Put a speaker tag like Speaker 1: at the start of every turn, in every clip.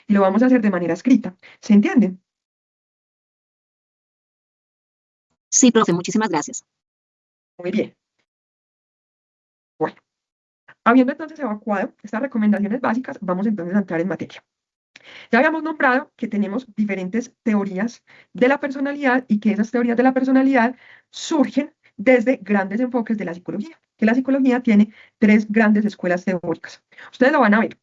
Speaker 1: y lo vamos a hacer de manera escrita. ¿Se entiende?
Speaker 2: Sí, profe, muchísimas gracias.
Speaker 1: Muy bien. Bueno, habiendo entonces evacuado estas recomendaciones básicas, vamos entonces a entrar en materia. Ya habíamos nombrado que tenemos diferentes teorías de la personalidad y que esas teorías de la personalidad surgen desde grandes enfoques de la psicología, que la psicología tiene tres grandes escuelas teóricas. Ustedes lo van a ver.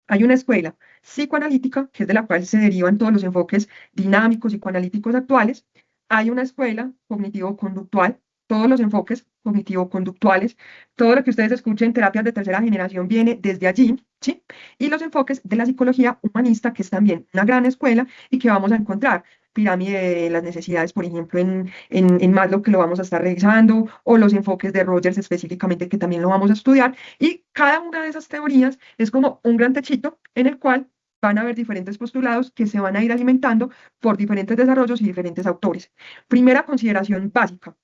Speaker 1: Hay una escuela psicoanalítica, que es de la cual se derivan todos los enfoques dinámicos psicoanalíticos actuales. Hay una escuela cognitivo-conductual, todos los enfoques cognitivo-conductuales, todo lo que ustedes escuchen en terapias de tercera generación viene desde allí, ¿sí? Y los enfoques de la psicología humanista, que es también una gran escuela y que vamos a encontrar pirámide de las necesidades, por ejemplo, en Maslow, que lo vamos a estar revisando, o los enfoques de Rogers específicamente, que también lo vamos a estudiar, y cada una de esas teorías es como un gran techito en el cual van a haber diferentes postulados que se van a ir alimentando por diferentes desarrollos y diferentes autores. Primera consideración básica.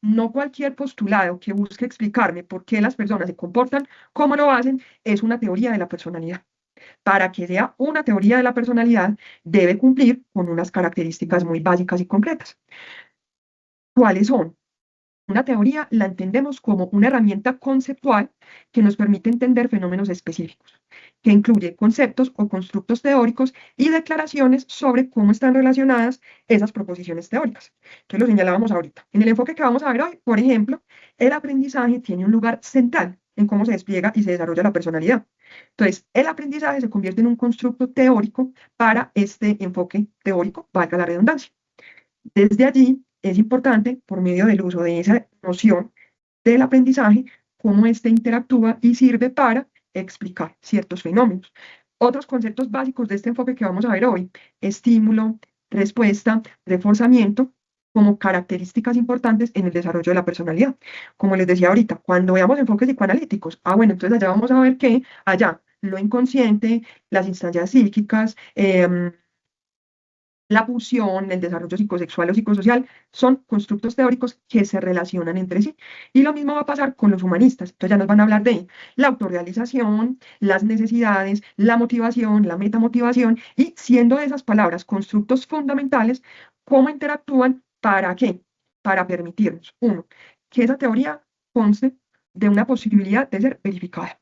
Speaker 1: No cualquier postulado que busque explicarme por qué las personas se comportan como lo hacen es una teoría de la personalidad. Para que sea una teoría de la personalidad, debe cumplir con unas características muy básicas y concretas. ¿Cuáles son? Una teoría la entendemos como una herramienta conceptual que nos permite entender fenómenos específicos, que incluye conceptos o constructos teóricos y declaraciones sobre cómo están relacionadas esas proposiciones teóricas. Que lo señalábamos ahorita. En el enfoque que vamos a ver hoy, por ejemplo, el aprendizaje tiene un lugar central en cómo se despliega y se desarrolla la personalidad. Entonces, el aprendizaje se convierte en un constructo teórico para este enfoque teórico, valga la redundancia. Desde allí es importante, por medio del uso de esa noción del aprendizaje, cómo éste interactúa y sirve para explicar ciertos fenómenos. Otros conceptos básicos de este enfoque que vamos a ver hoy: estímulo, respuesta, reforzamiento, como características importantes en el desarrollo de la personalidad. Como les decía ahorita, cuando veamos enfoques psicoanalíticos, bueno, entonces allá vamos a ver que allá lo inconsciente, las instancias psíquicas, la pulsión, el desarrollo psicosexual o psicosocial son constructos teóricos que se relacionan entre sí. Y lo mismo va a pasar con los humanistas. Entonces ya nos van a hablar de la autorrealización, las necesidades, la motivación, la metamotivación, y siendo esas palabras constructos fundamentales, ¿cómo interactúan? ¿Para qué? Para permitirnos, uno, que esa teoría conste de una posibilidad de ser verificada,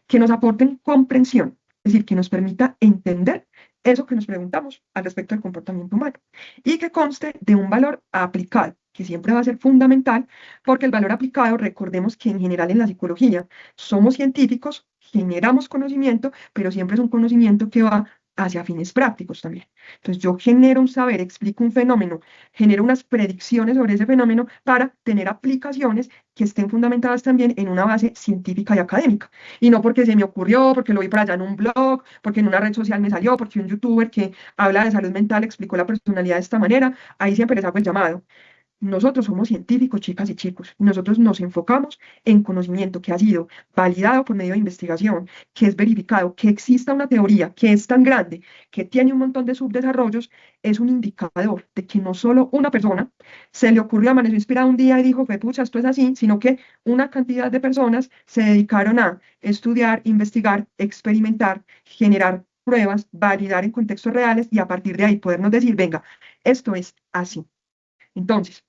Speaker 1: que nos aporten comprensión, es decir, que nos permita entender eso que nos preguntamos al respecto del comportamiento humano, y que conste de un valor aplicado, que siempre va a ser fundamental, porque el valor aplicado, recordemos que en general en la psicología somos científicos, generamos conocimiento, pero siempre es un conocimiento que va hacia fines prácticos también. Entonces yo genero un saber, explico un fenómeno, genero unas predicciones sobre ese fenómeno para tener aplicaciones que estén fundamentadas también en una base científica y académica. Y no porque se me ocurrió, porque lo vi por allá en un blog, porque en una red social me salió, porque un youtuber que habla de salud mental explicó la personalidad de esta manera. Ahí siempre les hago el llamado. Nosotros somos científicos, chicas y chicos. Nosotros nos enfocamos en conocimiento que ha sido validado por medio de investigación, que es verificado. Que exista una teoría que es tan grande, que tiene un montón de subdesarrollos, es un indicador de que no solo una persona se le ocurrió, amaneció inspirada un día y dijo, fue pucha, esto es así, sino que una cantidad de personas se dedicaron a estudiar, investigar, experimentar, generar pruebas, validar en contextos reales, y a partir de ahí podernos decir, venga, esto es así. Entonces,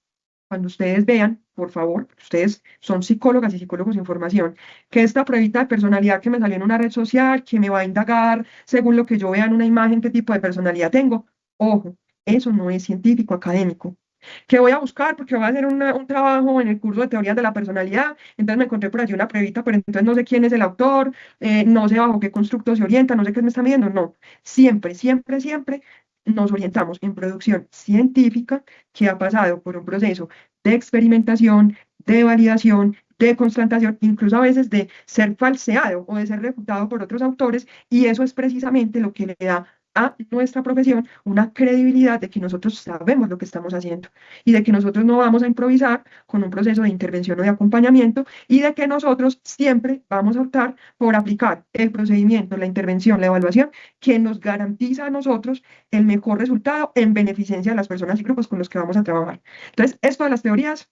Speaker 1: cuando ustedes vean, por favor, ustedes son psicólogas y psicólogos en formación, que esta pruebita de personalidad que me salió en una red social, que me va a indagar según lo que yo vea en una imagen, qué tipo de personalidad tengo, ojo, eso no es científico académico. Que voy a buscar porque voy a hacer un trabajo en el curso de teorías de la personalidad, entonces me encontré por allí una pruebita, pero entonces no sé quién es el autor, no sé bajo qué constructo se orienta, no sé qué me está midiendo, no. Siempre, siempre, siempre nos orientamos en producción científica que ha pasado por un proceso de experimentación, de validación, de constatación, incluso a veces de ser falseado o de ser refutado por otros autores, y eso es precisamente lo que le da a nuestra profesión una credibilidad de que nosotros sabemos lo que estamos haciendo y de que nosotros no vamos a improvisar con un proceso de intervención o de acompañamiento, y de que nosotros siempre vamos a optar por aplicar el procedimiento, la intervención, la evaluación que nos garantiza a nosotros el mejor resultado en beneficencia de las personas y grupos con los que vamos a trabajar. Entonces, esto de las teorías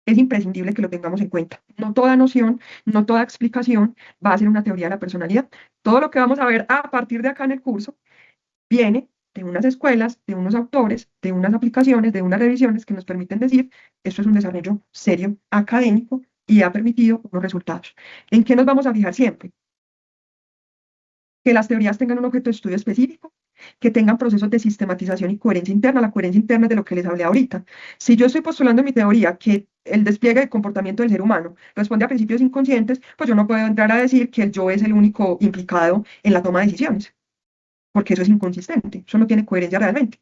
Speaker 1: es imprescindible que lo tengamos en cuenta. No toda noción, no toda explicación va a ser una teoría de la personalidad. Todo lo que vamos a ver a partir de acá en el curso viene de unas escuelas, de unos autores, de unas aplicaciones, de unas revisiones que nos permiten decir, esto es un desarrollo serio, académico y ha permitido unos resultados. ¿En qué nos vamos a fijar siempre? Que las teorías tengan un objeto de estudio específico, que tengan procesos de sistematización y coherencia interna. La coherencia interna es de lo que les hablé ahorita. Si yo estoy postulando en mi teoría que el despliegue del comportamiento del ser humano responde a principios inconscientes, pues yo no puedo entrar a decir que el yo es el único implicado en la toma de decisiones, porque eso es inconsistente, eso no tiene coherencia realmente.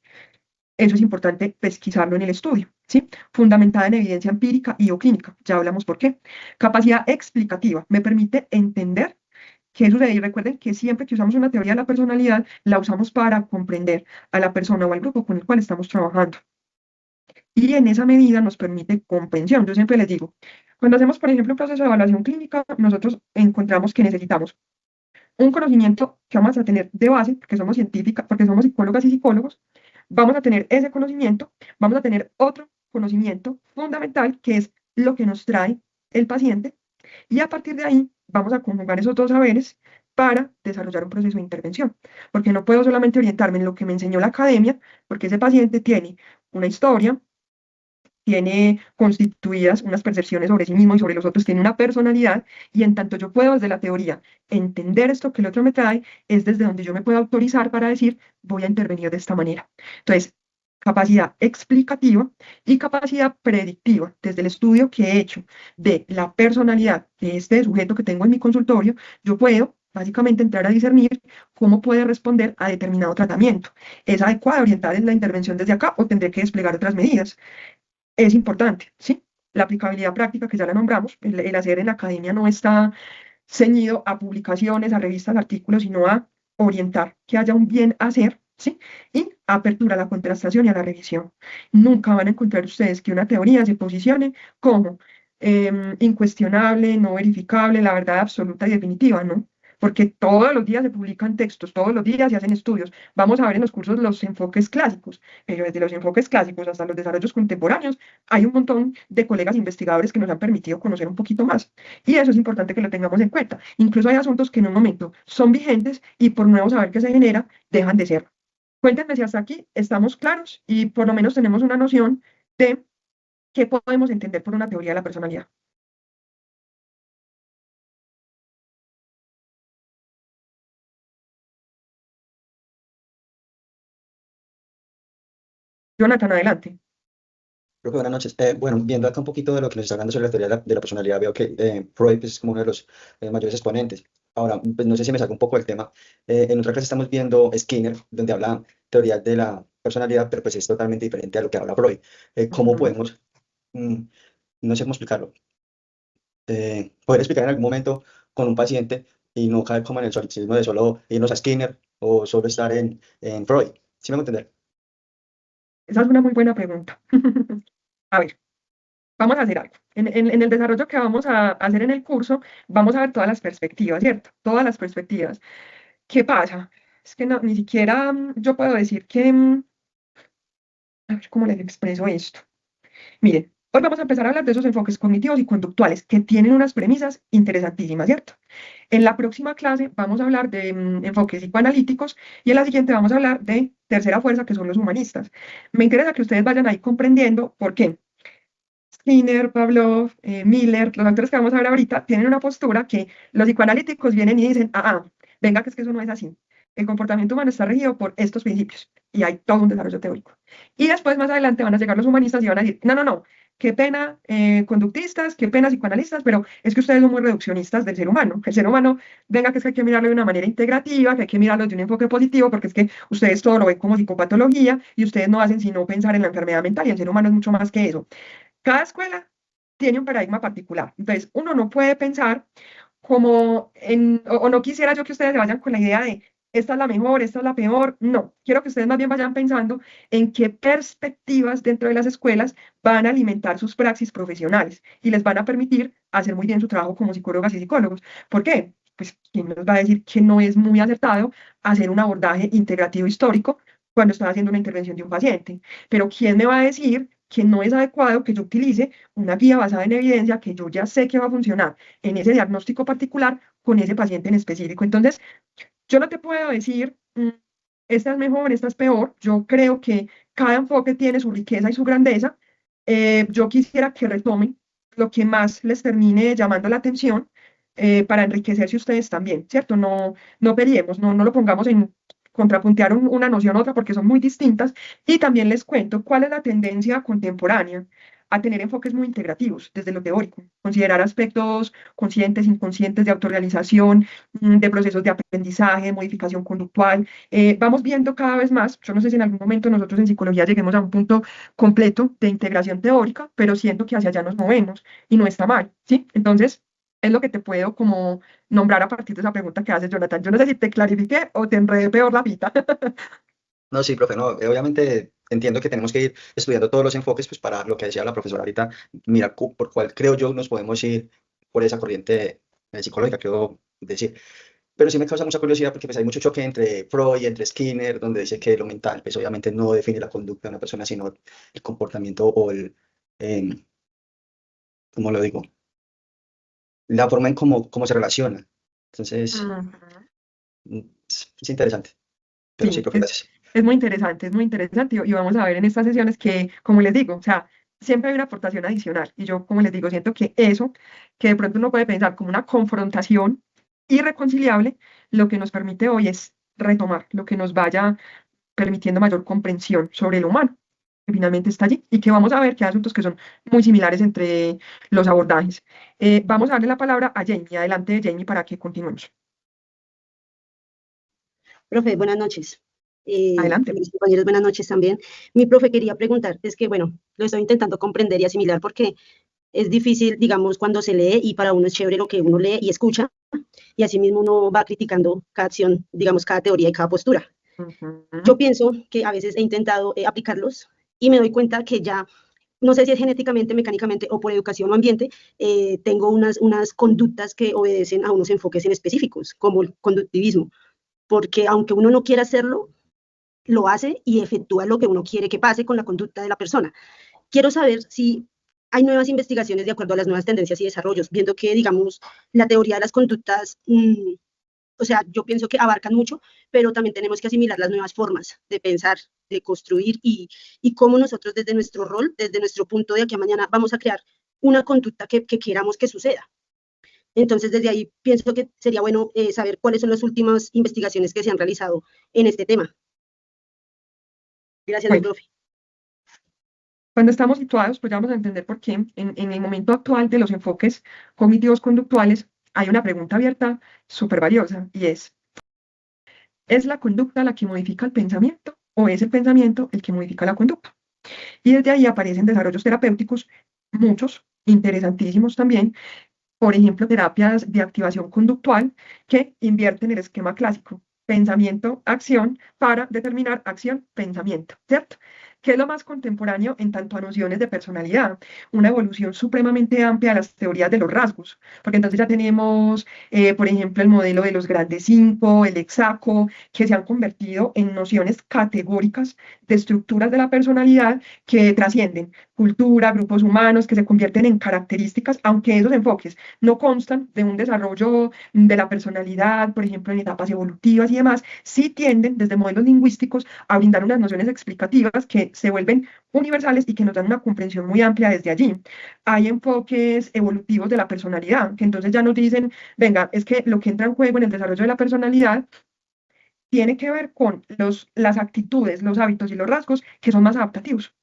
Speaker 1: Eso es importante pesquisarlo en el estudio, ¿sí? Fundamentada en evidencia empírica y o clínica. Ya hablamos por qué. Capacidad explicativa. Me permite entender qué sucede. Y recuerden que siempre que usamos una teoría de la personalidad, la usamos para comprender a la persona o al grupo con el cual estamos trabajando. Y en esa medida nos permite comprensión. Yo siempre les digo, cuando hacemos, por ejemplo, un proceso de evaluación clínica, nosotros encontramos que necesitamos un conocimiento que vamos a tener de base, porque somos científicas, porque somos psicólogas y psicólogos, vamos a tener ese conocimiento, vamos a tener otro conocimiento fundamental, que es lo que nos trae el paciente, y a partir de ahí vamos a conjugar esos dos saberes para desarrollar un proceso de intervención, porque no puedo solamente orientarme en lo que me enseñó la academia, porque ese paciente tiene una historia, tiene constituidas unas percepciones sobre sí mismo y sobre los otros, tiene una personalidad, y en tanto yo puedo desde la teoría entender esto que el otro me trae, es desde donde yo me puedo autorizar para decir, voy a intervenir de esta manera. Entonces, capacidad explicativa y capacidad predictiva. Desde el estudio que he hecho de la personalidad de este sujeto que tengo en mi consultorio, yo puedo básicamente entrar a discernir cómo puede responder a determinado tratamiento. ¿Es adecuado orientar la intervención desde acá o tendré que desplegar otras medidas? Es importante, ¿sí? La aplicabilidad práctica, que ya la nombramos, el hacer en la academia no está ceñido a publicaciones, a revistas, artículos, sino a orientar que haya un bien hacer, ¿sí? Y apertura a la contrastación y a la revisión. Nunca van a encontrar ustedes que una teoría se posicione como incuestionable, no verificable, la verdad absoluta y definitiva, ¿no? Porque todos los días se publican textos, todos los días se hacen estudios. Vamos a ver en los cursos los enfoques clásicos, pero desde los enfoques clásicos hasta los desarrollos contemporáneos, hay un montón de colegas investigadores que nos han permitido conocer un poquito más. Y eso es importante que lo tengamos en cuenta. Incluso hay asuntos que en un momento son vigentes y por nuevo saber que se genera, dejan de ser. Cuéntenme si hasta aquí estamos claros y por lo menos tenemos una noción de qué podemos entender por una teoría de la personalidad. Jonathan, adelante.
Speaker 3: Profe, buenas noches. Bueno, viendo acá un poquito de lo que nos está hablando sobre la teoría de la personalidad, veo que Freud pues, es como uno de los mayores exponentes. Ahora, pues no sé si me saco un poco del tema. En otra clase estamos viendo Skinner, donde habla teoría de la personalidad, pero pues es totalmente diferente a lo que habla Freud. ¿Cómo podemos, mm, no sé cómo explicarlo, poder explicar en algún momento con un paciente y no caer como en el solipsismo de solo irnos a Skinner o solo estar en Freud? ¿Sí me hago entender?
Speaker 1: Esa es una muy buena pregunta. A ver, vamos a hacer algo. En el desarrollo que vamos a hacer en el curso, vamos a ver todas las perspectivas, ¿cierto? Todas las perspectivas. ¿Qué pasa? Es que ni siquiera yo puedo decir que, a ver cómo les expreso esto. Miren, hoy vamos a empezar a hablar de esos enfoques cognitivos y conductuales que tienen unas premisas interesantísimas, ¿cierto? En la próxima clase vamos a hablar de enfoques psicoanalíticos y en la siguiente vamos a hablar de tercera fuerza, que son los humanistas. Me interesa que ustedes vayan ahí comprendiendo por qué. Skinner, Pavlov, Miller, los autores que vamos a ver ahorita, tienen una postura que los psicoanalíticos vienen y dicen, venga, que es que eso no es así. El comportamiento humano está regido por estos principios y hay todo un desarrollo teórico. Y después, más adelante, van a llegar los humanistas y van a decir, no, no, no, qué pena conductistas, qué pena psicoanalistas, pero es que ustedes son muy reduccionistas del ser humano. El ser humano, venga, que es que hay que mirarlo de una manera integrativa, que hay que mirarlo de un enfoque positivo, porque es que ustedes todo lo ven como psicopatología y ustedes no hacen sino pensar en la enfermedad mental y el ser humano es mucho más que eso. Cada escuela tiene un paradigma particular. Entonces, uno no puede pensar como o no quisiera yo que ustedes se vayan con la idea de esta es la mejor, esta es la peor. No, quiero que ustedes más bien vayan pensando en qué perspectivas dentro de las escuelas van a alimentar sus praxis profesionales y les van a permitir hacer muy bien su trabajo como psicólogas y psicólogos. ¿Por qué? Pues, ¿quién nos va a decir que no es muy acertado hacer un abordaje integrativo histórico cuando está haciendo una intervención de un paciente? Pero ¿quién me va a decir que no es adecuado que yo utilice una guía basada en evidencia que yo ya sé que va a funcionar en ese diagnóstico particular con ese paciente en específico? Entonces, yo no te puedo decir esta es mejor, esta es peor. Yo creo que cada enfoque tiene su riqueza y su grandeza. Yo quisiera que retomen lo que más les termine llamando la atención para enriquecerse ustedes también, ¿cierto? No peleemos, no lo pongamos en contrapuntear una noción a otra porque son muy distintas. Y también les cuento cuál es la tendencia contemporánea a tener enfoques muy integrativos desde lo teórico, considerar aspectos conscientes, inconscientes de autorrealización, de procesos de aprendizaje, de modificación conductual. Vamos viendo cada vez más, yo no sé si en algún momento nosotros en psicología lleguemos a un punto completo de integración teórica, pero siento que hacia allá nos movemos y no está mal, ¿sí? Entonces, es lo que te puedo como nombrar a partir de esa pregunta que haces, Jonathan. Yo no sé si te clarifiqué o te enredé peor la pita.
Speaker 3: No, sí, profe, no, obviamente entiendo que tenemos que ir estudiando todos los enfoques, pues para lo que decía la profesora ahorita, mira, por cuál creo yo nos podemos ir por esa corriente psicológica, quiero decir. Pero sí me causa mucha curiosidad porque pues, hay mucho choque entre Freud y entre Skinner, donde dice que lo mental, pues obviamente no define la conducta de una persona, sino el comportamiento o em, ¿cómo lo digo? La forma en cómo se relaciona. Entonces,
Speaker 1: Ujú.
Speaker 3: es interesante. Pero sí,
Speaker 1: Sí,
Speaker 3: profe, gracias.
Speaker 1: es muy interesante y vamos a ver en estas sesiones que, como les digo, o sea, siempre hay una aportación adicional y yo, como les digo, siento que eso, que de pronto uno puede pensar como una confrontación irreconciliable, lo que nos permite hoy es retomar lo que nos vaya permitiendo mayor comprensión sobre lo humano, que finalmente está allí y que vamos a ver que hay asuntos que son muy similares entre los abordajes. Vamos a darle la palabra a Jamie, adelante Jamie para que continuemos.
Speaker 4: Profe, buenas noches.
Speaker 1: Adelante.
Speaker 4: Mis compañeros, buenas noches también. Mi profe quería preguntar, es que bueno, lo estoy intentando comprender y asimilar porque es difícil, digamos, cuando se lee y para uno es chévere lo que uno lee y escucha y asimismo uno va criticando cada acción, digamos, cada teoría y cada postura.
Speaker 1: Ujú.
Speaker 4: Yo pienso que a veces he intentado aplicarlos y me doy cuenta que ya, no sé si es genéticamente, mecánicamente o por educación o ambiente, tengo unas conductas que obedecen a unos enfoques en específicos, como el conductivismo, porque aunque uno no quiera hacerlo, lo hace y efectúa lo que uno quiere que pase con la conducta de la persona. Quiero saber si hay nuevas investigaciones de acuerdo a las nuevas tendencias y desarrollos, viendo que, digamos, la teoría de las conductas, o sea, yo pienso que abarcan mucho, pero también tenemos que asimilar las nuevas formas de pensar, de construir y cómo nosotros desde nuestro rol, desde nuestro punto de aquí a mañana, vamos a crear una conducta que queramos que suceda. Entonces, desde ahí pienso que sería bueno saber cuáles son las últimas investigaciones que se han realizado en este tema. Gracias, mi
Speaker 1: Bueno,
Speaker 4: profe.
Speaker 1: cuando estamos situados, pues ya vamos a entender por qué en el momento actual de los enfoques cognitivos conductuales hay una pregunta abierta súper valiosa y ¿es la conducta la que modifica el pensamiento o es el pensamiento el que modifica la conducta? Y desde ahí aparecen desarrollos terapéuticos, muchos, interesantísimos también, por ejemplo, terapias de activación conductual que invierten el esquema clásico, pensamiento, acción, para determinar acción, pensamiento, ¿cierto? ¿Qué es lo más contemporáneo en tanto a nociones de personalidad? Una evolución supremamente amplia de las teorías de los rasgos, porque entonces ya tenemos, por ejemplo, el modelo de los grandes cinco, el hexaco, que se han convertido en nociones categóricas de estructuras de la personalidad que trascienden cultura, grupos humanos, que se convierten en características, aunque esos enfoques no constan de un desarrollo de la personalidad, por ejemplo, en etapas evolutivas y demás, sí tienden desde modelos lingüísticos a brindar unas nociones explicativas que se vuelven universales y que nos dan una comprensión muy amplia desde allí. Hay enfoques evolutivos de la personalidad, que entonces ya nos dicen, venga, es que lo que entra en juego en el desarrollo de la personalidad tiene que ver con las actitudes, los hábitos y los rasgos que son más adaptativos.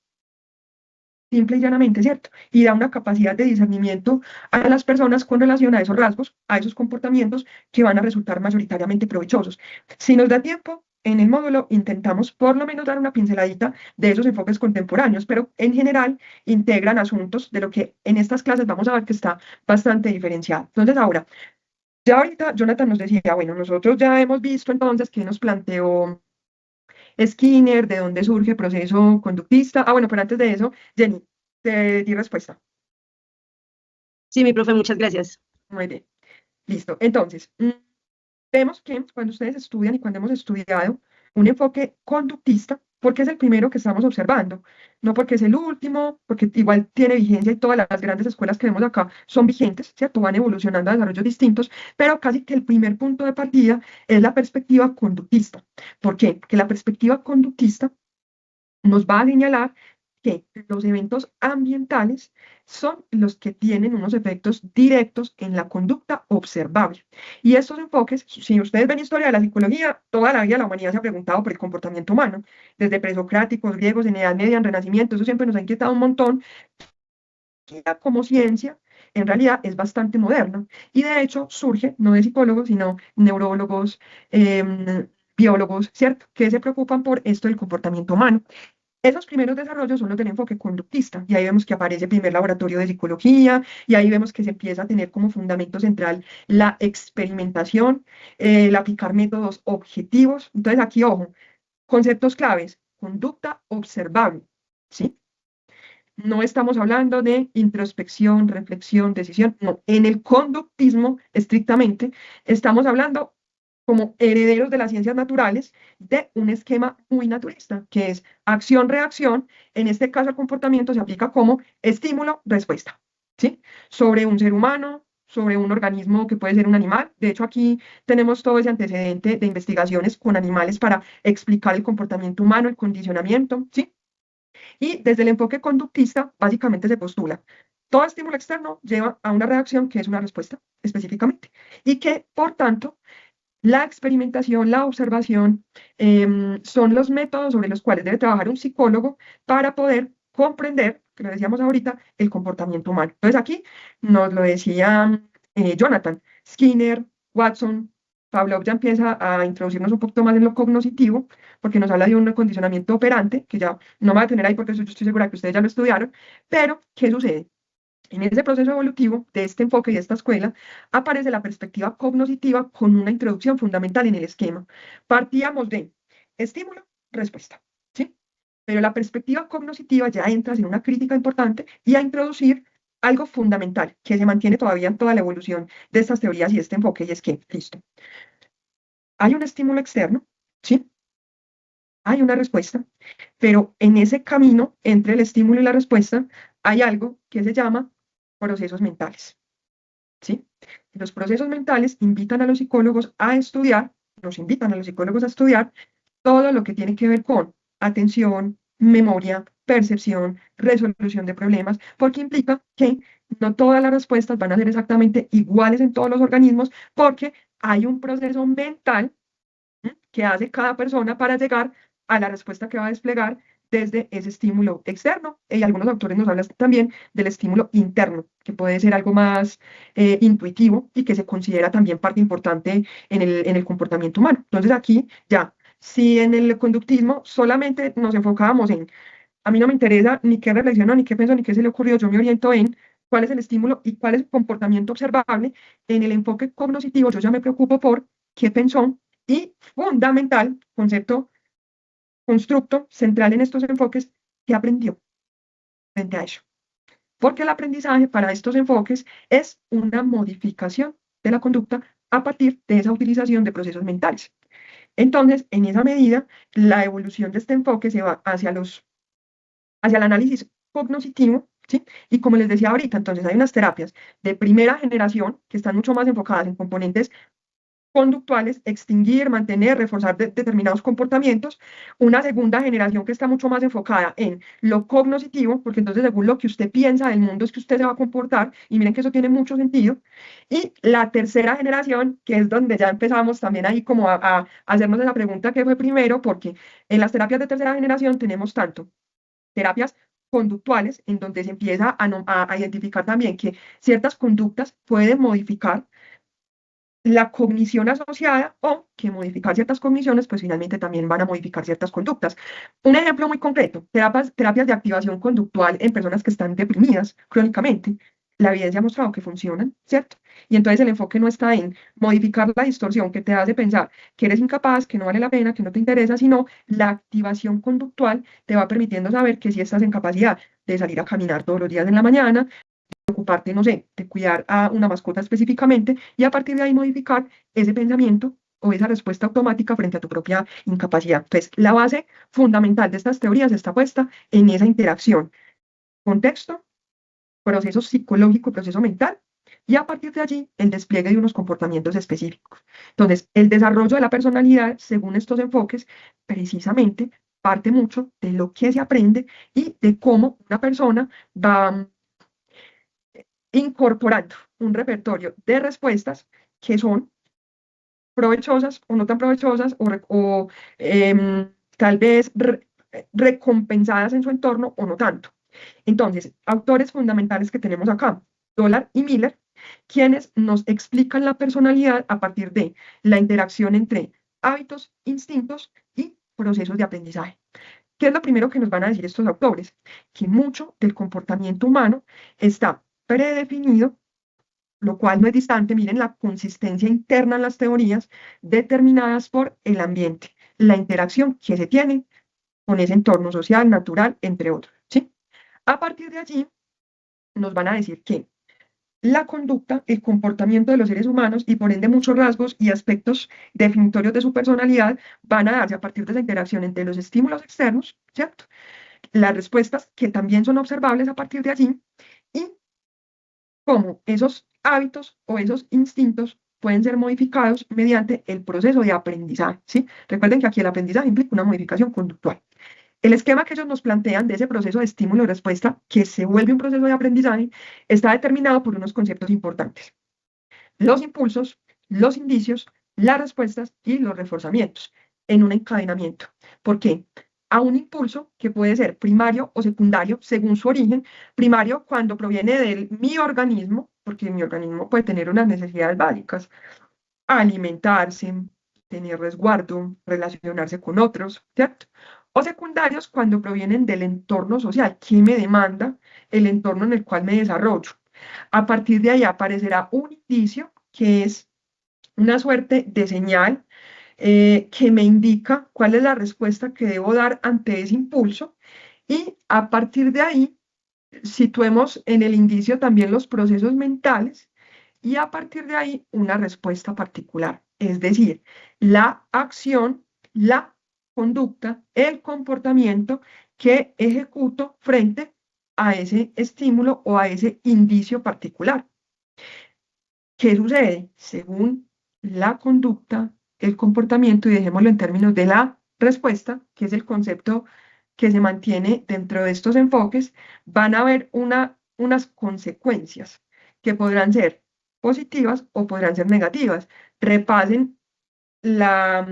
Speaker 1: Simple y llanamente, ¿cierto? Y da una capacidad de discernimiento a las personas con relación a esos rasgos, a esos comportamientos que van a resultar mayoritariamente provechosos. Si nos da tiempo, en el módulo intentamos por lo menos dar una pinceladita de esos enfoques contemporáneos, pero en general integran asuntos de lo que en estas clases vamos a ver que está bastante diferenciado. Entonces, ahora, ya ahorita Jonathan nos decía, bueno, nosotros ya hemos visto entonces que nos planteó Skinner, de dónde surge el proceso conductista. Ah, bueno, pero antes de eso, Jenny, te di respuesta.
Speaker 4: Sí, mi profe, muchas gracias.
Speaker 1: Muy bien, listo. Entonces, vemos que cuando ustedes estudian y cuando hemos estudiado un enfoque conductista, porque es el primero que estamos observando, no porque es el último, porque igual tiene vigencia y todas las grandes escuelas que vemos acá son vigentes, ¿cierto? Van evolucionando a desarrollos distintos, pero casi que el primer punto de partida es la perspectiva conductista. ¿Por qué? Porque la perspectiva conductista nos va a señalar que los eventos ambientales son los que tienen unos efectos directos en la conducta observable. Y estos enfoques, si ustedes ven historia de la psicología, toda la vida la humanidad se ha preguntado por el comportamiento humano, desde presocráticos, griegos, en Edad Media, en Renacimiento, eso siempre nos ha inquietado un montón. Como ciencia, en realidad es bastante moderna. Y de hecho surge no de psicólogos, sino neurólogos, biólogos, ¿cierto? Que se preocupan por esto del comportamiento humano. Esos primeros desarrollos son los del enfoque conductista, y ahí vemos que aparece el primer laboratorio de psicología, y ahí vemos que se empieza a tener como fundamento central la experimentación, el aplicar métodos objetivos. Entonces aquí, ojo, conceptos claves, conducta observable, ¿sí? No estamos hablando de introspección, reflexión, decisión, no. En el conductismo, estrictamente, estamos hablando como herederos de las ciencias naturales, de un esquema muy naturalista, que es acción-reacción. En este caso, el comportamiento se aplica como estímulo-respuesta, ¿sí? Sobre un ser humano, sobre un organismo que puede ser un animal. De hecho, aquí tenemos todo ese antecedente de investigaciones con animales para explicar el comportamiento humano, el condicionamiento, ¿sí? Y desde el enfoque conductista, básicamente se postula, todo estímulo externo lleva a una reacción que es una respuesta específicamente, y que, por tanto, la experimentación, la observación, son los métodos sobre los cuales debe trabajar un psicólogo para poder comprender, que lo decíamos ahorita, el comportamiento humano. Entonces aquí nos lo decía Jonathan, Skinner, Watson, Pavlov ya empieza a introducirnos un poquito más en lo cognitivo, porque nos habla de un condicionamiento operante, que ya no me voy a tener ahí porque eso yo estoy segura que ustedes ya lo estudiaron, pero ¿qué sucede? En ese proceso evolutivo de este enfoque y de esta escuela aparece la perspectiva cognitiva con una introducción fundamental en el esquema. Partíamos de estímulo, respuesta, ¿sí? Pero la perspectiva cognitiva ya entra en una crítica importante y a introducir algo fundamental que se mantiene todavía en toda la evolución de estas teorías y este enfoque, y es que, listo, hay un estímulo externo, ¿sí? Hay una respuesta, pero en ese camino entre el estímulo y la respuesta hay algo que se llama procesos mentales, ¿sí? Los procesos mentales invitan a los psicólogos a estudiar, nos invitan a los psicólogos a estudiar todo lo que tiene que ver con atención, memoria, percepción, resolución de problemas, porque implica que no todas las respuestas van a ser exactamente iguales en todos los organismos, porque hay un proceso mental que hace cada persona para llegar a la respuesta que va a desplegar desde ese estímulo externo. Y algunos autores nos hablan también del estímulo interno, que puede ser algo más intuitivo y que se considera también parte importante en el comportamiento humano. Entonces aquí ya, si en el conductismo solamente nos enfocábamos en, a mí no me interesa ni qué reflexionó, ni qué pensó, ni qué se le ocurrió, yo me oriento en cuál es el estímulo y cuál es el comportamiento observable. En el enfoque cognitivo yo ya me preocupo por qué pensó, y fundamental, concepto, constructo, central en estos enfoques, que aprendió frente a ello. Porque el aprendizaje para estos enfoques es una modificación de la conducta a partir de esa utilización de procesos mentales. Entonces, en esa medida, la evolución de este enfoque se va hacia el análisis cognitivo, ¿sí? Y como les decía ahorita, entonces hay unas terapias de primera generación que están mucho más enfocadas en componentes conductuales, extinguir, mantener, reforzar determinados comportamientos. Una segunda generación que está mucho más enfocada en lo cognitivo, porque entonces según lo que usted piensa del mundo es que usted se va a comportar, y miren que eso tiene mucho sentido. Y la tercera generación, que es donde ya empezamos también ahí como a hacernos esa pregunta que fue primero, porque en las terapias de tercera generación tenemos tanto terapias conductuales, en donde se empieza a identificar también que ciertas conductas pueden modificar la cognición asociada, o que modificar ciertas cogniciones, pues finalmente también van a modificar ciertas conductas. Un ejemplo muy concreto, terapias de activación conductual en personas que están deprimidas crónicamente. La evidencia ha mostrado que funcionan, ¿cierto? Y entonces el enfoque no está en modificar la distorsión que te hace pensar que eres incapaz, que no vale la pena, que no te interesa, sino la activación conductual te va permitiendo saber que si estás en capacidad de salir a caminar todos los días en la mañana, ocuparte, no sé, de cuidar a una mascota específicamente, y a partir de ahí modificar ese pensamiento o esa respuesta automática frente a tu propia incapacidad. Entonces, la base fundamental de estas teorías está puesta en esa interacción, contexto, proceso psicológico, proceso mental, y a partir de allí el despliegue de unos comportamientos específicos. Entonces, el desarrollo de la personalidad, según estos enfoques, precisamente parte mucho de lo que se aprende y de cómo una persona va incorporando un repertorio de respuestas que son provechosas o no tan provechosas o tal vez recompensadas en su entorno o no tanto. Entonces, autores fundamentales que tenemos acá, Dollar y Miller, quienes nos explican la personalidad a partir de la interacción entre hábitos, instintos y procesos de aprendizaje. ¿Qué es lo primero que nos van a decir estos autores? Que mucho del comportamiento humano está predefinido, lo cual no es distante, miren la consistencia interna en las teorías determinadas por el ambiente, la interacción que se tiene con ese entorno social, natural, entre otros, ¿sí? A partir de allí, nos van a decir que la conducta, el comportamiento de los seres humanos y por ende muchos rasgos y aspectos definitorios de su personalidad van a darse a partir de esa interacción entre los estímulos externos, ¿cierto? Las respuestas que también son observables a partir de allí y cómo esos hábitos o esos instintos pueden ser modificados mediante el proceso de aprendizaje, ¿sí? Recuerden que aquí el aprendizaje implica una modificación conductual. El esquema que ellos nos plantean de ese proceso de estímulo y respuesta, que se vuelve un proceso de aprendizaje, está determinado por unos conceptos importantes: los impulsos, los indicios, las respuestas y los reforzamientos en un encadenamiento. ¿Por qué? A un impulso que puede ser primario o secundario según su origen. Primario cuando proviene de mi organismo, porque mi organismo puede tener unas necesidades básicas: alimentarse, tener resguardo, relacionarse con otros, ¿cierto? O secundarios cuando provienen del entorno social, ¿qué me demanda el entorno en el cual me desarrollo? A partir de ahí aparecerá un indicio que es una suerte de señal que me indica cuál es la respuesta que debo dar ante ese impulso, y a partir de ahí situemos en el indicio también los procesos mentales y a partir de ahí una respuesta particular, es decir, la acción, la conducta, el comportamiento que ejecuto frente a ese estímulo o a ese indicio particular. ¿Qué sucede? Según la conducta, el comportamiento, y dejémoslo en términos de la respuesta, que es el concepto que se mantiene dentro de estos enfoques, van a haber unas consecuencias que podrán ser positivas o podrán ser negativas. Repasen la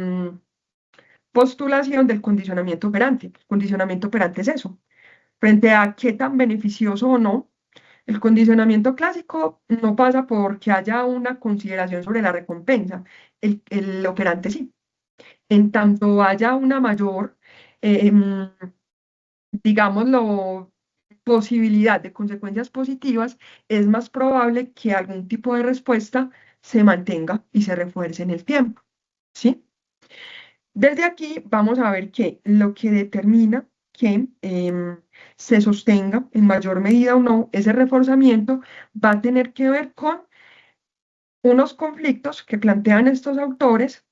Speaker 1: postulación del condicionamiento operante. El condicionamiento operante es eso. Frente a qué tan beneficioso o no, el condicionamiento clásico no pasa porque haya una consideración sobre la recompensa. El operante sí. En tanto haya una mayor, digámoslo, posibilidad de consecuencias positivas, es más probable que algún tipo de respuesta se mantenga y se refuerce en el tiempo, ¿sí? Desde aquí vamos a ver que lo que determina que se sostenga en mayor medida o no ese reforzamiento va a tener que ver con unos conflictos que plantean estos autores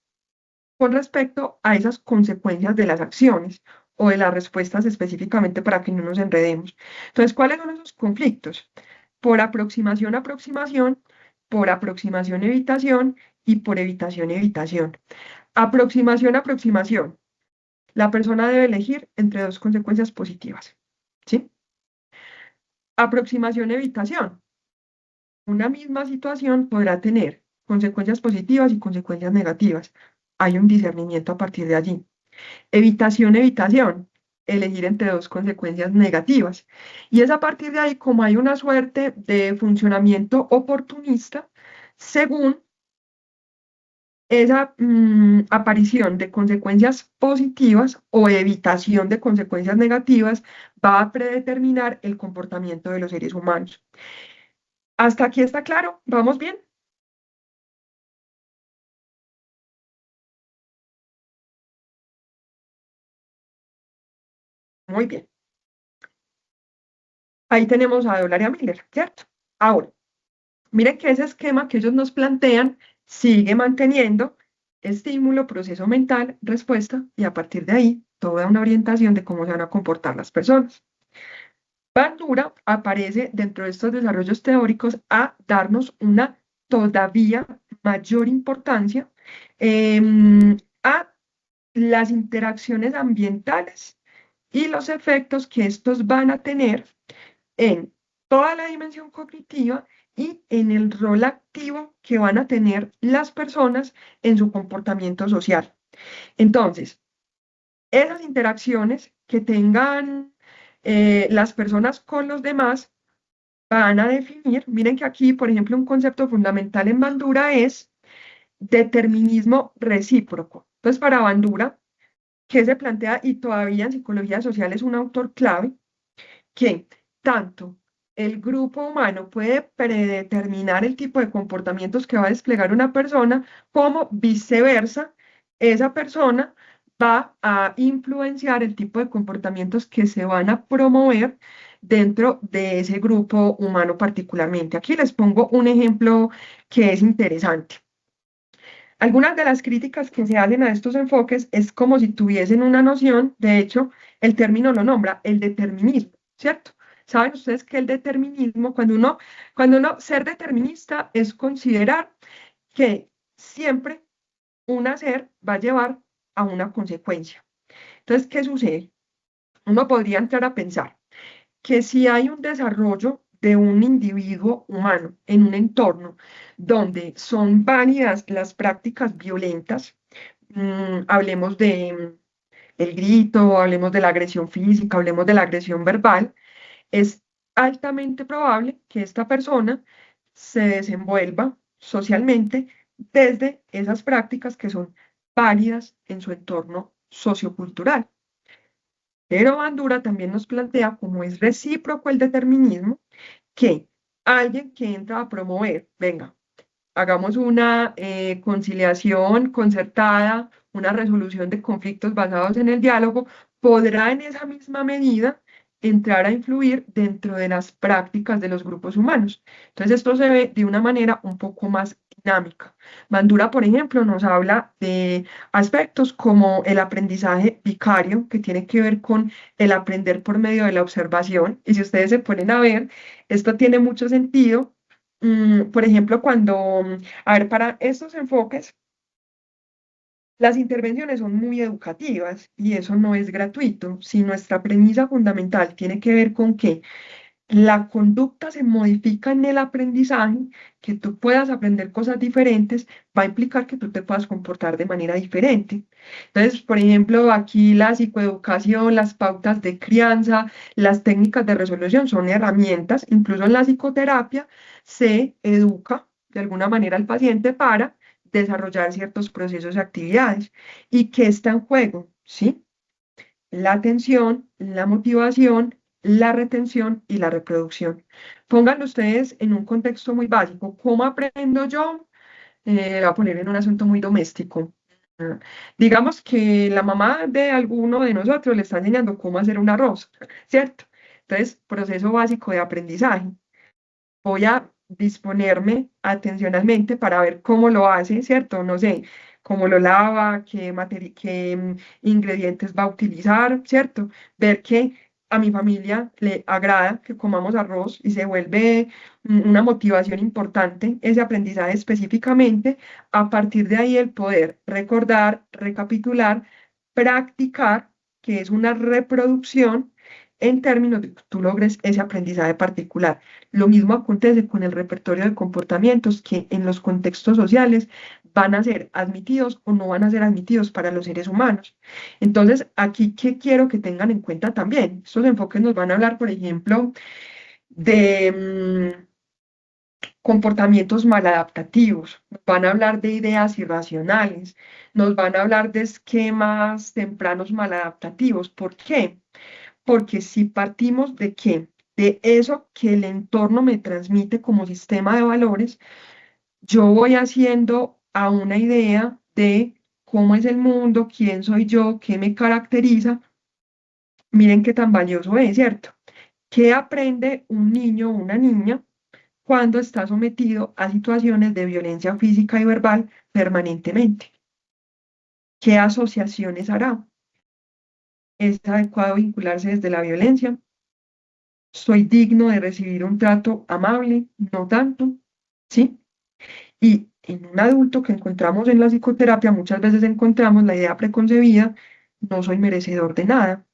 Speaker 1: con respecto a esas consecuencias de las acciones o de las respuestas específicamente, para que no nos enredemos. Entonces, ¿cuáles son esos conflictos? Por aproximación, aproximación, por aproximación, evitación y por evitación, evitación. Aproximación, aproximación. La persona debe elegir entre dos consecuencias positivas, ¿sí? Aproximación, evitación. Una misma situación podrá tener consecuencias positivas y consecuencias negativas. Hay un discernimiento a partir de allí. Evitación, evitación. Elegir entre dos consecuencias negativas. Y es a partir de ahí como hay una suerte de funcionamiento oportunista según esa aparición de consecuencias positivas o evitación de consecuencias negativas va a predeterminar el comportamiento de los seres humanos. ¿Hasta aquí está claro? ¿Vamos bien? Muy bien. Ahí tenemos a Dollar y a Miller, ¿cierto? Ahora, miren que ese esquema que ellos nos plantean sigue manteniendo estímulo, proceso mental, respuesta, y a partir de ahí, toda una orientación de cómo se van a comportar las personas. Bandura aparece dentro de estos desarrollos teóricos a darnos una todavía mayor importancia a las interacciones ambientales y los efectos que estos van a tener en toda la dimensión cognitiva y en el rol activo que van a tener las personas en su comportamiento social. Entonces, esas interacciones que tengan las personas con los demás van a definir, miren que aquí, por ejemplo, un concepto fundamental en Bandura es determinismo recíproco. Entonces, para Bandura, ¿qué se plantea? Y todavía en psicología social es un autor clave, que tanto el grupo humano puede predeterminar el tipo de comportamientos que va a desplegar una persona, como viceversa, esa persona va a influenciar el tipo de comportamientos que se van a promover dentro de ese grupo humano particularmente. Aquí les pongo un ejemplo que es interesante. Algunas de las críticas que se hacen a estos enfoques es como si tuviesen una noción, de hecho, el término lo nombra, el determinismo, ¿cierto? Saben ustedes que el determinismo, cuando uno ser determinista es considerar que siempre un hacer va a llevar a una consecuencia. Entonces, ¿qué sucede? Uno podría entrar a pensar que si hay un desarrollo de un individuo humano en un entorno donde son válidas las prácticas violentas, hablemos de el grito, hablemos de la agresión física, hablemos de la agresión verbal, es altamente probable que esta persona se desenvuelva socialmente desde esas prácticas que son válidas en su entorno sociocultural. Pero Bandura también nos plantea, como es recíproco el determinismo, que alguien que entra a promover, venga, hagamos una conciliación concertada, una resolución de conflictos basados en el diálogo, podrá en esa misma medida entrar a influir dentro de las prácticas de los grupos humanos. Entonces esto se ve de una manera un poco más dinámica. Bandura, por ejemplo, nos habla de aspectos como el aprendizaje vicario, que tiene que ver con el aprender por medio de la observación. Y si ustedes se ponen a ver, esto tiene mucho sentido. Por ejemplo, a ver, para estos enfoques, las intervenciones son muy educativas y eso no es gratuito. Si nuestra premisa fundamental tiene que ver con que la conducta se modifica en el aprendizaje, que tú puedas aprender cosas diferentes, va a implicar que tú te puedas comportar de manera diferente. Entonces, por ejemplo, aquí la psicoeducación, las pautas de crianza, las técnicas de resolución son herramientas, incluso en la psicoterapia se educa de alguna manera al paciente para desarrollar ciertos procesos y actividades. ¿Y qué está en juego? ¿Sí? La atención, la motivación, la retención y la reproducción. Pónganlo ustedes en un contexto muy básico. ¿Cómo aprendo yo? Voy a poner en un asunto muy doméstico. Ah, Digamos que la mamá de alguno de nosotros le está enseñando cómo hacer un arroz, ¿cierto? Entonces, proceso básico de aprendizaje. Voy a disponerme atencionalmente para ver cómo lo hace, ¿cierto? No sé, cómo lo lava, qué ingredientes va a utilizar, ¿cierto? Ver que a mi familia le agrada que comamos arroz y se vuelve una motivación importante ese aprendizaje específicamente. A partir de ahí el poder recordar, recapitular, practicar, que es una reproducción en términos de que tú logres ese aprendizaje particular. Lo mismo acontece con el repertorio de comportamientos que en los contextos sociales van a ser admitidos o no van a ser admitidos para los seres humanos. Entonces, aquí, ¿qué quiero que tengan en cuenta también? Estos enfoques nos van a hablar, por ejemplo, de comportamientos maladaptativos, nos van a hablar de ideas irracionales, nos van a hablar de esquemas tempranos maladaptativos. ¿Por qué? Porque si partimos de qué, de eso que el entorno me transmite como sistema de valores, yo voy haciendo a una idea de cómo es el mundo, quién soy yo, qué me caracteriza. Miren qué tan valioso es, ¿cierto? ¿Qué aprende un niño o una niña cuando está sometido a situaciones de violencia física y verbal permanentemente? ¿Qué asociaciones hará? ¿Es adecuado vincularse desde la violencia? ¿Soy digno de recibir un trato amable? No tanto, ¿sí? Y en un adulto que encontramos en la psicoterapia, muchas veces encontramos la idea preconcebida, no soy merecedor de nada.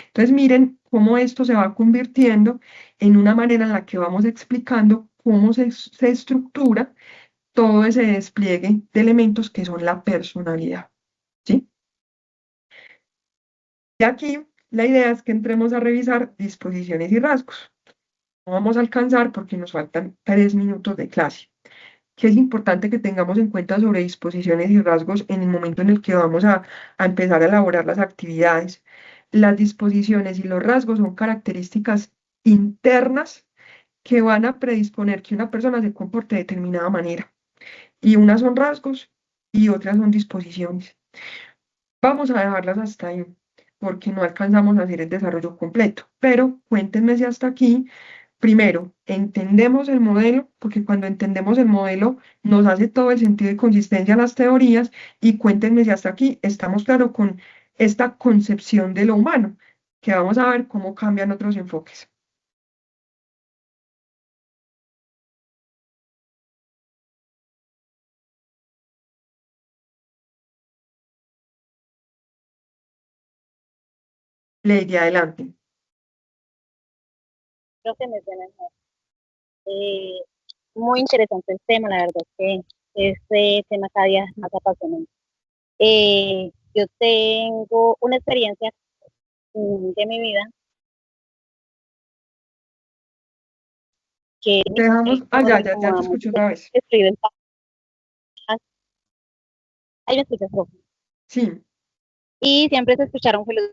Speaker 1: Entonces miren cómo esto se va convirtiendo en una manera en la que vamos explicando cómo se estructura todo ese despliegue de elementos que son la personalidad, ¿sí? Y aquí la idea es que entremos a revisar disposiciones y rasgos. No vamos a alcanzar porque nos faltan 3 minutos de clase. ¿Qué es importante que tengamos en cuenta sobre disposiciones y rasgos en el momento en el que vamos a empezar a elaborar las actividades? Las disposiciones y los rasgos son características internas que van a predisponer que una persona se comporte de determinada manera. Y unas son rasgos y otras son disposiciones. Vamos a dejarlas hasta ahí porque no alcanzamos a hacer el desarrollo completo. Pero cuéntenme si hasta aquí, primero, entendemos el modelo, porque cuando entendemos el modelo nos hace todo el sentido y consistencia a las teorías, y cuéntenme si hasta aquí estamos claros con esta concepción de lo humano, que vamos a ver cómo cambian otros enfoques. Lady, adelante.
Speaker 5: Creo que me suena mejor. Eh, Muy interesante el tema, la verdad es que este tema cada día es más apasionante. Yo tengo una experiencia de mi vida que
Speaker 1: Dejamos,
Speaker 5: conoce
Speaker 1: ya
Speaker 5: como
Speaker 1: te
Speaker 5: a
Speaker 1: escucho
Speaker 5: muchos
Speaker 1: otra vez.
Speaker 5: escriben. Ahí me escuchas, profe.
Speaker 1: Sí,
Speaker 5: Y siempre se escucharon fue los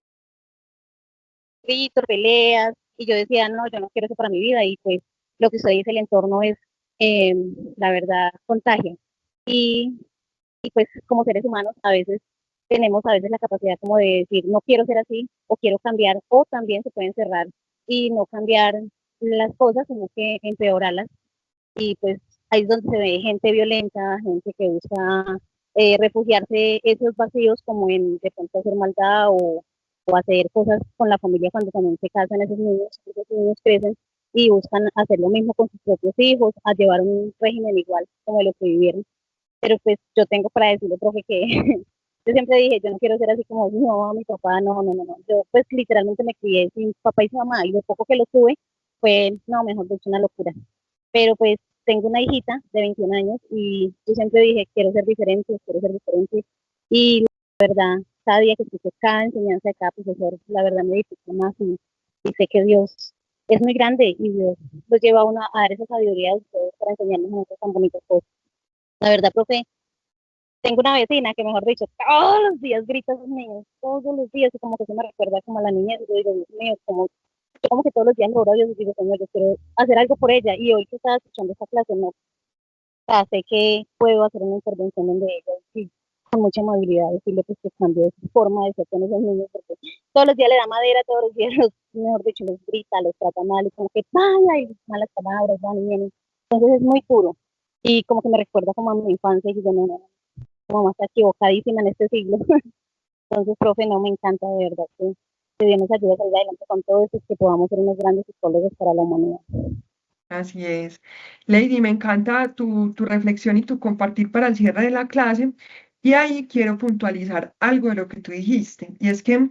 Speaker 5: gritos, peleas, y yo decía, no, yo no quiero eso para mi vida, y pues lo que usted dice, el entorno es, eh, la verdad, contagia. Y y pues como seres humanos a veces tenemos a veces la capacidad como de decir no quiero ser así o quiero cambiar o también se pueden cerrar y no cambiar las cosas sino que empeorarlas y pues ahí es donde se ve gente violenta, gente que busca refugiarse esos vacíos como en de pronto hacer maldad o hacer cosas con la familia cuando también se casan esos niños crecen y buscan hacer lo mismo con sus propios hijos, a llevar un régimen igual como lo que vivieron pero pues yo tengo para decirle, profe, que yo siempre dije, yo no quiero ser así como mi mamá, mi papá, no, no, no, no. Yo pues literalmente me crié sin papá y sin mamá y lo poco que lo tuve fue, no, mejor dicho, una locura. Pero pues tengo una hijita de 21 años y yo siempre dije, quiero ser diferente, quiero ser diferente. Y la verdad, cada día que escucho cada enseñanza de cada profesor, la verdad me edifica más y sé que Dios es muy grande y Dios los lleva a uno a dar esa sabiduría de ustedes para enseñarnos a nosotros tan bonitas cosas. La verdad, profe, tengo una vecina que, mejor dicho, todos los días grita a sus niños, todos los días, y como que se me recuerda como a la niñez. Yo digo, Dios mío, yo como que todos los días lo oro a Dios y digo, Señor, yo quiero hacer algo por ella. Y hoy que estaba escuchando esta clase, no, o sea, sé que puedo hacer una intervención donde ella, sí, con mucha amabilidad, decirle pues, que cambie su forma de ser con esos niños, porque todos los días le da madera, todos los días, mejor dicho, los grita, los trata mal, y como que vaya, y malas palabras, van y vienen. Entonces es muy puro. Y como que me recuerda como a mi infancia, y digo, no, no, no, mamá está equivocadísima en este siglo. Entonces, profe, no me encanta de verdad que Dios nos ayude a salir adelante con todo eso y que podamos ser unos grandes psicólogos para la humanidad.
Speaker 1: así es. Lady, me encanta tu reflexión y tu compartir para el cierre de la clase. Y ahí quiero puntualizar algo de lo que tú dijiste. Y es que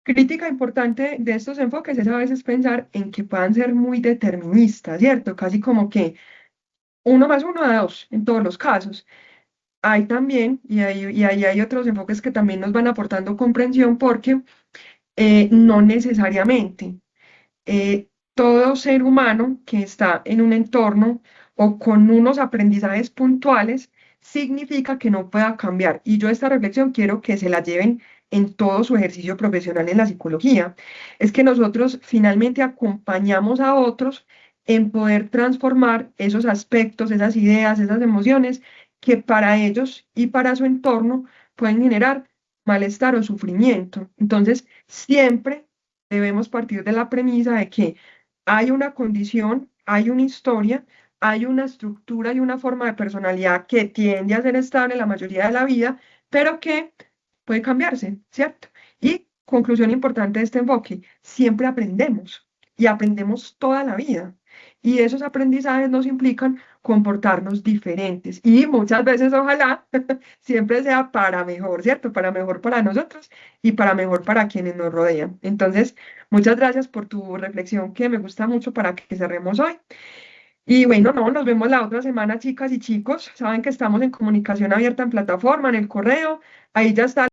Speaker 1: crítica importante de estos enfoques es a veces pensar en que puedan ser muy deterministas, ¿cierto? Casi como que 1 más 1 da 2 en todos los casos. Hay también, y ahí hay otros enfoques que también nos van aportando comprensión porque no necesariamente todo ser humano que está en un entorno o con unos aprendizajes puntuales significa que no pueda cambiar. Y yo esta reflexión quiero que se la lleven en todo su ejercicio profesional en la psicología. Es que nosotros finalmente acompañamos a otros en poder transformar esos aspectos, esas ideas, esas emociones que para ellos y para su entorno pueden generar malestar o sufrimiento. Entonces, siempre debemos partir de la premisa de que hay una condición, hay una historia, hay una estructura y una forma de personalidad que tiende a ser estable la mayoría de la vida, pero que puede cambiarse, ¿cierto? Y conclusión importante de este enfoque, siempre aprendemos y aprendemos toda la vida. Y esos aprendizajes nos implican comportarnos diferentes y muchas veces, ojalá, siempre sea para mejor, ¿cierto? Para mejor para nosotros y para mejor para quienes nos rodean. Entonces, muchas gracias por tu reflexión que me gusta mucho para que cerremos hoy. Y bueno, no, nos vemos la otra semana, chicas y chicos. Saben que estamos en comunicación abierta en plataforma, en el correo. Ahí ya está